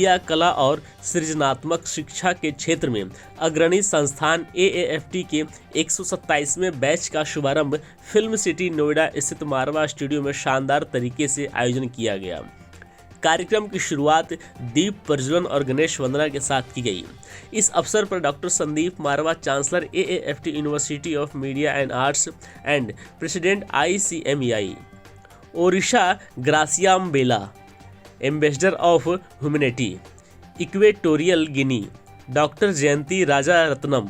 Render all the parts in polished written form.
Media, कला और सृजनात्मक शिक्षा के क्षेत्र में अग्रणी संस्थान AAFT के 127वें बैच का शुभारंभ फिल्म सिटी नोएडा स्थित मारवा स्टूडियो में शानदार तरीके से आयोजन किया गया। कार्यक्रम की शुरुआत दीप प्रज्वलन और गणेश वंदना के साथ की गई। इस अवसर पर doctor Sandeep Marwah, chancellor AAFT university of media and arts and president ICMEI, ओरिशा ग्रासियाम बेला, ambassador of humanity, Equatorial Guinea, doctor Jayanti Raja Ratnam,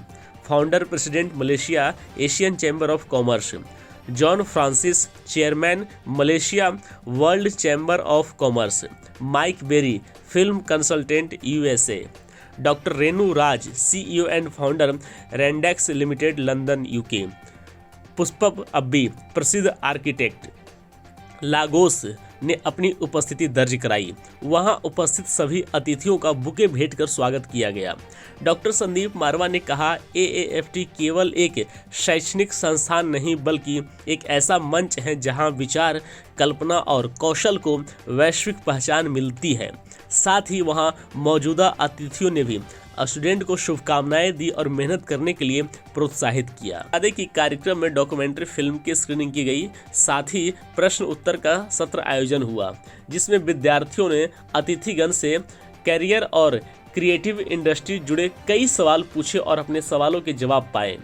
founder president Malaysia Asian chamber of commerce, John Francis, chairman Malaysia world chamber of commerce, Mike Berry, film consultant USA, doctor Renu Raj, CEO and founder Rendex limited London UK, Pushpak Abbi, प्रसिद्ध architect, Lagos ने अपनी उपस्थिति दर्ज कराई। वहां उपस्थित सभी अतिथियों का बुके भेंट कर स्वागत किया गया। डॉक्टर संदीप मारवा ने कहा, AAFT केवल एक शैक्षणिक संस्थान नहीं बल्कि एक ऐसा मंच है जहां विचार, कल्पना और कौशल को वैश्विक पहचान मिलती है। साथ ही वहां मौजूदा अतिथियों ने भी स्टूडेंट को शुभकामनाएं दी और मेहनत करने के लिए प्रोत्साहित किया। बता कि कार्यक्रम में डॉक्यूमेंट्री फिल्म की स्क्रीनिंग की गई। साथ ही प्रश्न उत्तर का सत्र आयोजन हुआ, जिसमें विद्यार्थियों ने अतिथिगण से कैरियर और क्रिएटिव इंडस्ट्री जुड़े कई सवाल पूछे और अपने सवालों के जवाब पाए।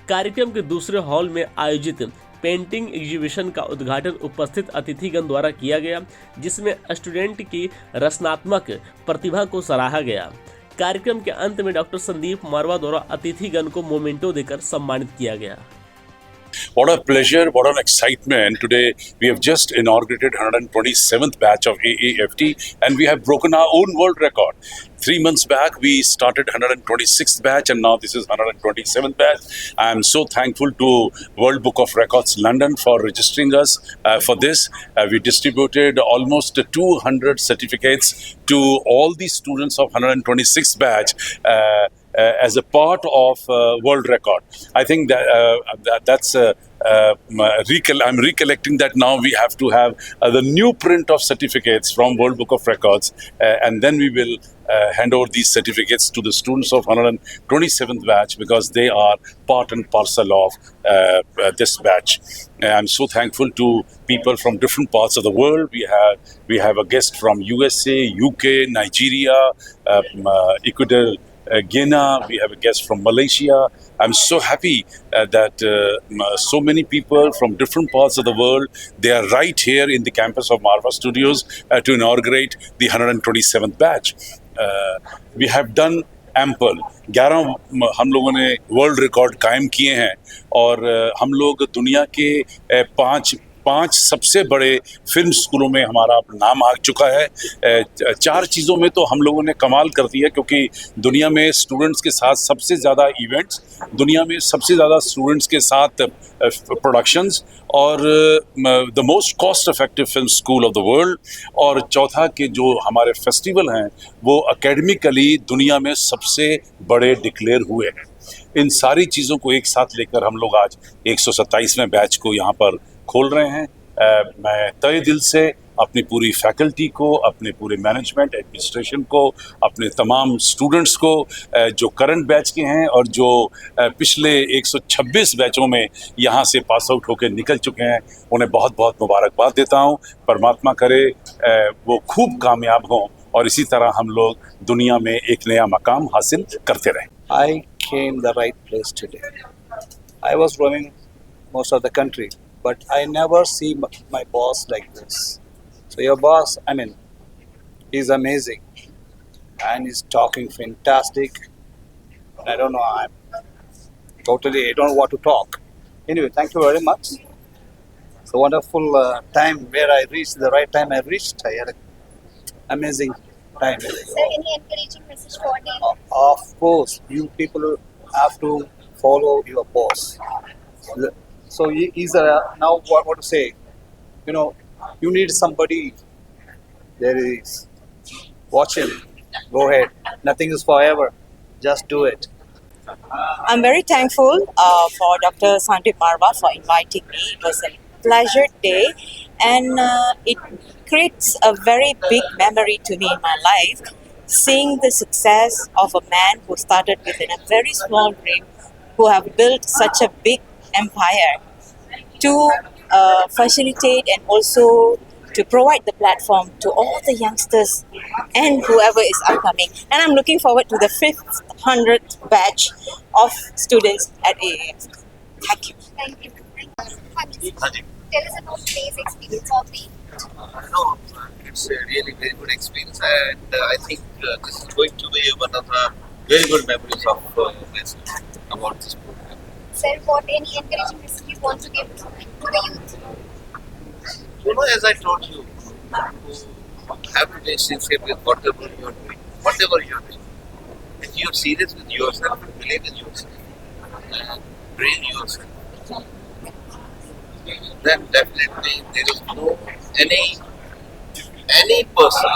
कार्यक्रम के दूसरे हॉल में आयोजित पेंटिंग एग्जीबिशन का उद्घाटन उपस्थित अतिथिगण द्वारा किया गया, जिसमें स्टूडेंट की रचनात्मक प्रतिभा को सराहा गया। कार्यक्रम के अंत में डॉक्टर संदीप मारवा द्वारा अतिथिगण को मोमेंटो देकर सम्मानित किया गया। What a pleasure, what an excitement. Today we have just inaugurated 127th batch of AAFT and we have broken our own world record. 3 months back we started 126th batch and now this is 127th batch. I am so thankful to World Book of Records London for registering us for this. We distributed almost 200 certificates to all the students of 126th batch as a part of world record. I think that's I'm recollecting that now we have to have the new print of certificates from World Book of Records and then we will hand over these certificates to the students of 127th batch because they are part and parcel of this batch. I'm so thankful to people from different parts of the world. We have a guest from USA, UK, Nigeria, Ecuador, Guinea. We have a guest from Malaysia. I'm so happy that so many people from different parts of the world, they are right here in the campus of Marva Studios to inaugurate the 127th batch. We have done ample 11 हम लोगों ने world record कायम किए हैं और हम लोग दुनिया के पांच सबसे बड़े फिल्म स्कूलों में हमारा नाम आ चुका है। 4 चीज़ों में तो हम लोगों ने कमाल कर दिया क्योंकि दुनिया में स्टूडेंट्स के साथ सबसे ज़्यादा इवेंट्स, दुनिया में सबसे ज़्यादा स्टूडेंट्स के साथ प्रोडक्शंस और the most cost effective film school of the world और चौथा के जो हमारे फेस्टिवल हैं वो एकेडमिकली दुनिया में सबसे बड़े डिक्लेयर हुए हैं। इन सारी चीज़ों को एक साथ लेकर हम लोग आज 127वें बैच को यहाँ पर खोल रहे हैं। मैं तहे दिल से अपनी पूरी फैकल्टी को, अपने पूरे मैनेजमेंट एडमिनिस्ट्रेशन को, अपने तमाम स्टूडेंट्स को जो करंट बैच के हैं और जो पिछले 126 बैचों में यहाँ से पास आउट होकर निकल चुके हैं, उन्हें बहुत बहुत मुबारकबाद देता हूँ। परमात्मा करे वो खूब कामयाब हों और इसी तरह हम लोग दुनिया में एक नया मकाम हासिल करते रहें। I came the right place today. I was roaming most of the country, but I never see my boss like this. So your boss, I mean, he's amazing and he's talking fantastic. I don't know, I don't know what to talk. Anyway, thank you very much. It's a wonderful time where I reached, the right time I reached. I had an amazing time. Sir, any encouraging message for them? Of course, you people have to follow your boss. So he's now what to say? You know, you need somebody. There he is. Watch him. Go ahead. Nothing is forever. Just do it. I'm very thankful for Dr. Sandeep Marwa for inviting me. It was a pleasure day and it creates a very big memory to me in my life seeing the success of a man who started within a very small dream, who have built such a big empire to facilitate and also to provide the platform to all the youngsters and whoever is upcoming. And I'm looking forward to the 500th batch of students at AAF. Thank you. Thank you. Tell us about today's experience of the No, it's a really very good experience, and I think this is going to be one of the very good memories of this about this program. sir. What any encouraging message you want to give to the youth? You know, as I told you, you have to be sincere with whatever you're doing. Whatever you're doing, if you're serious with yourself, believe in yourself, and train yourself, then definitely there is no any person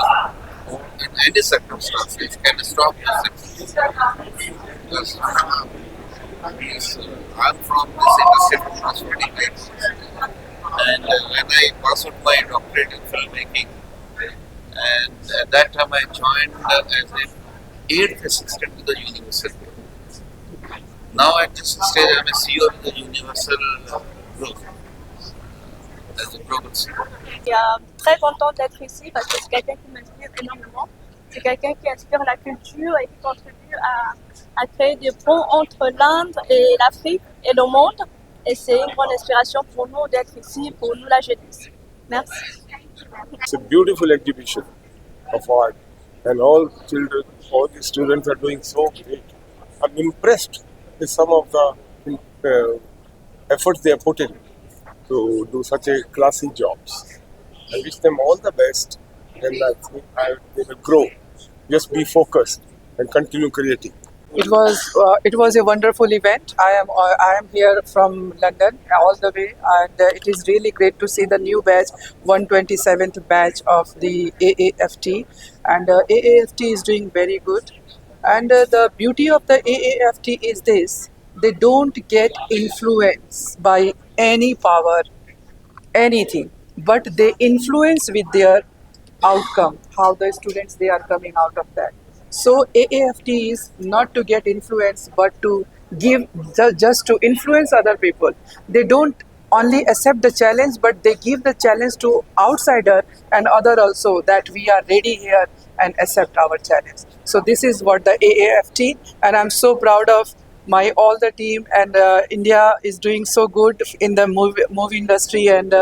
in any circumstances can stop your success. Because I'm from this industry for past 20 years, and when I passed out my doctorate in filmmaking, and at that time I joined as an 8th assistant to the Universal Group. Now at this stage I'm a CEO of the Universal Group as a global CEO. Et très contente d'être ici parce que c'est quelqu'un qui m'inspire énormément. C'est quelqu'un qui inspire la culture et qui contribue à créer des ponts entre l'Inde et l'Afrique et le monde. Et c'est une grande inspiration pour nous d'être ici, pour nous la jeunesse. Merci. It's a beautiful exhibition of art, and all children, all the students are doing so great. I'm impressed with some of the efforts they have put in to do such a classy jobs. I wish them all the best, and I think they will grow. Just be focused and continue creating. It was a wonderful event. I am here from London all the way, and it is really great to see the new batch, 127th batch of the AAFT, and AAFT is doing very good. And the beauty of the AAFT is this: they don't get influenced by any power, anything, but they influence with their outcome, how the students they are coming out of that. So AAFT is not to get influenced, but to give, just to influence other people. They don't only accept the challenge, but they give the challenge to outsider and other also, that we are ready here and accept our challenge. So this is what the AAFT, and I'm so proud of all the team, and India is doing so good in the movie industry and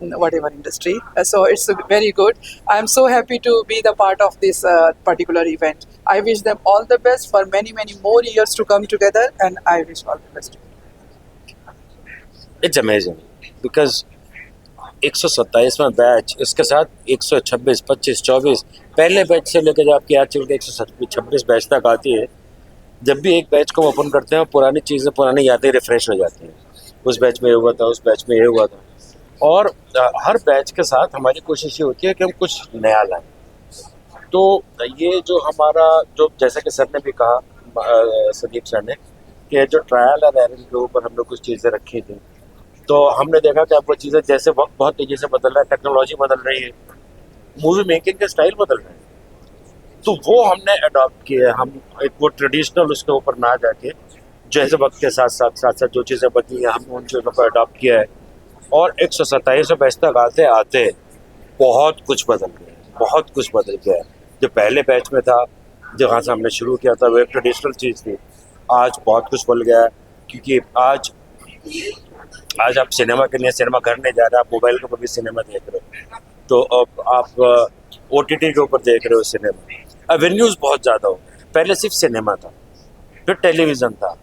whatever industry. So it's very good. I'm so happy to be the part of this particular event. I wish them all the best for many more years to come together, and I wish all the best. It's amazing because 127वां batch, इसके साथ 126, 25, 24 पहले batch से लेकर जब आपकी आज चल के 126 बैच तक आती है, जब भी एक बैच को ओपन करते हैं पुरानी चीज़ें, पुरानी यादें रिफ्रेश हो जाती हैं. उस बैच में ये हुआ था, उस बैच में ये हुआ था, और हर बैच के साथ हमारी कोशिश ये होती है कि हम कुछ नया लाएं. तो ये जो हमारा, जो जैसा कि सर ने भी कहा, संदीप सर ने, कि जो ट्रायल और एरर के ऊपर हम लोग कुछ चीज़ें रखी थी, तो हमने देखा कि अब वो चीज़ें जैसे बहुत तेज़ी से बदल रहा है, टेक्नोलॉजी बदल रही है, मूवी मेकिंग के स्टाइल बदल रहे हैं, तो वो हमने अडॉप्ट किया. हम एक वो ट्रेडिशनल उसके ऊपर ना जाके, जैसे वक्त के साथ साथ जो चीज़ें बदली हैं हमने उन चीज़ों को अडॉप्ट किया है. और 127 बैच तक आते आते बहुत कुछ बदल गया है, बहुत कुछ बदल गया है. जो पहले बैच में था, जहाँ से हमने शुरू किया था, वो एक ट्रेडिशनल चीज़ थी. आज बहुत कुछ बदल गया है, क्योंकि आज आप सिनेमा के लिए सिनेमा घर नहीं जा रहे, आप मोबाइल के ऊपर भी सिनेमा देख रहे हो, तो अब आप OTT के ऊपर देख रहे हो सिनेमा. एवेन्यूज़ बहुत ज़्यादा हो गए. पहले सिर्फ सिनेमा था, फिर टेलीविज़न था,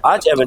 आज